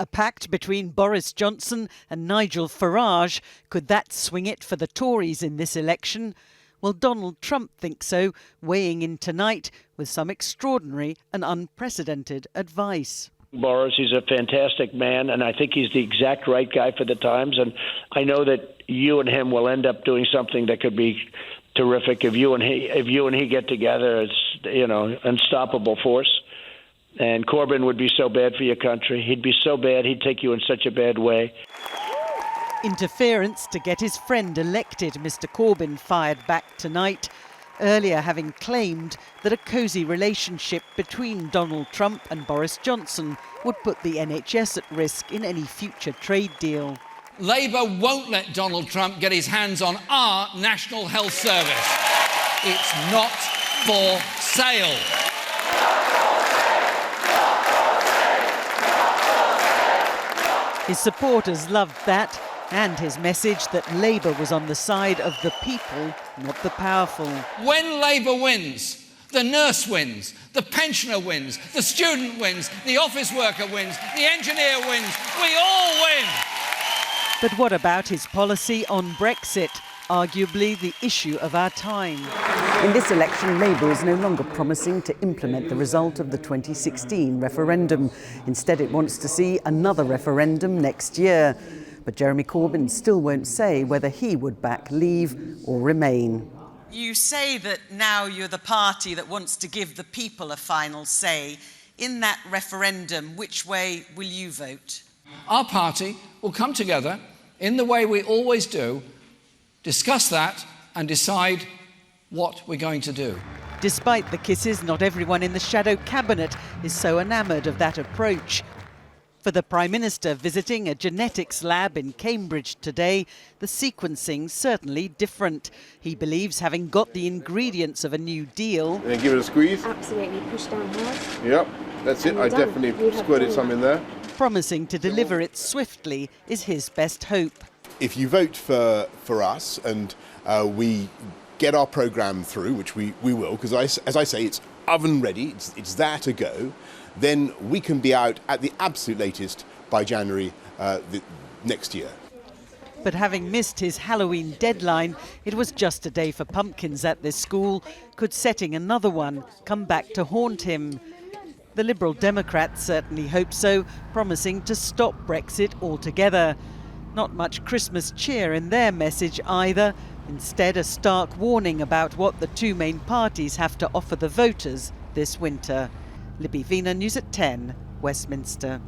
A pact between Boris Johnson and Nigel Farage. Could that swing it for the Tories in this election? Well, Donald Trump thinks so, weighing in tonight with some extraordinary and unprecedented advice. Boris, he's a fantastic man, and I think he's the exact right guy for the times. And I know that you and him will end up doing something that could be terrific. If you and he get together, it's unstoppable force. And Corbyn would be so bad for your country. He'd be so bad. He'd take you in such a bad way. Interference to get his friend elected, Mr. Corbyn fired back tonight, earlier having claimed that a cosy relationship between Donald Trump and Boris Johnson would put the NHS at risk in any future trade deal. Labour won't let Donald Trump get his hands on our National Health Service. It's not for sale. His supporters loved that, and his message that Labour was on the side of the people, not the powerful. When Labour wins, the nurse wins, the pensioner wins, the student wins, the office worker wins, the engineer wins, we all win! But what about his policy on Brexit? Arguably the issue of our time. In this election, Labour is no longer promising to implement the result of the 2016 referendum. Instead, it wants to see another referendum next year. But Jeremy Corbyn still won't say whether he would back Leave or Remain. You say that now you're the party that wants to give the people a final say. In that referendum, which way will you vote? Our party will come together in the way we always do, discuss that and decide what we're going to do. Despite the kisses, not everyone in the shadow cabinet is so enamoured of that approach. For the Prime Minister visiting a genetics lab in Cambridge today, the sequencing's certainly different. He believes having got the ingredients of a new deal... And then give it a squeeze. Absolutely, push down hard. Yep, that's it. I definitely squirted some in there. Promising to deliver it swiftly is his best hope. If you vote for us and we get our programme through, which we will, because as I say, it's oven ready, it's there to go, then we can be out at the absolute latest by January next year. But having missed his Halloween deadline, it was just a day for pumpkins at this school. Could setting another one come back to haunt him? The Liberal Democrats certainly hope so, promising to stop Brexit altogether. Not much Christmas cheer in their message either. Instead, a stark warning about what the two main parties have to offer the voters this winter. Libby Vina, News at 10, Westminster.